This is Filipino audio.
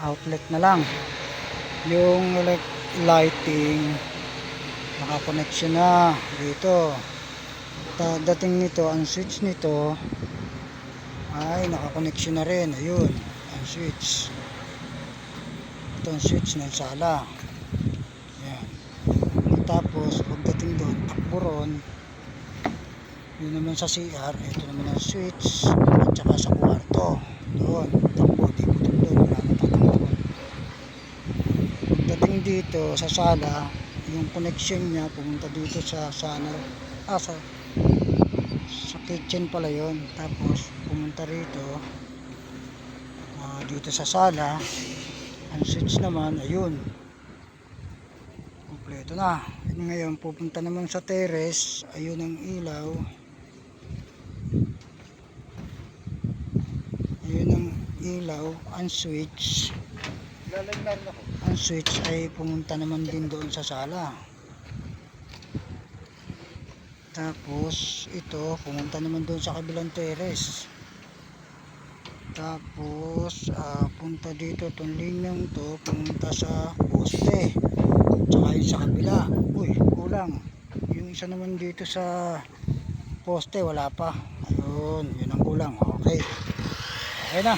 outlet na lang. Yung lighting nakakoneksyon na dito. Dating nito, ang switch nito ay nakakoneksyon na rin. Ayun ang switch. Ito ang switch ng sala. Ayan. Tapos pagdating doon, takbo ron, yun naman sa CR, ito naman ang switch, at saka sa kwarto doon, takbo, di putol doon, wala na tatakbo. Pagdating dito sa sala, yung connection niya pumunta dito sa sala, sa kitchen pala yun. Tapos pumunta rito, dito sa sala. Ang switch naman, ayun, kompleto na. Ngayon pupunta naman sa terrace, ayun ang ilaw, ayun ang ilaw. Ang switch ay pumunta naman din doon sa sala. Tapos ito pumunta naman doon sa kabilang terrace. Tapos punta dito, itong linyang to pumunta sa poste, tsaka yung sa kabila. Uy, kulang yung isa naman dito sa poste, wala pa. Ayun, yun ang kulang. Okay na.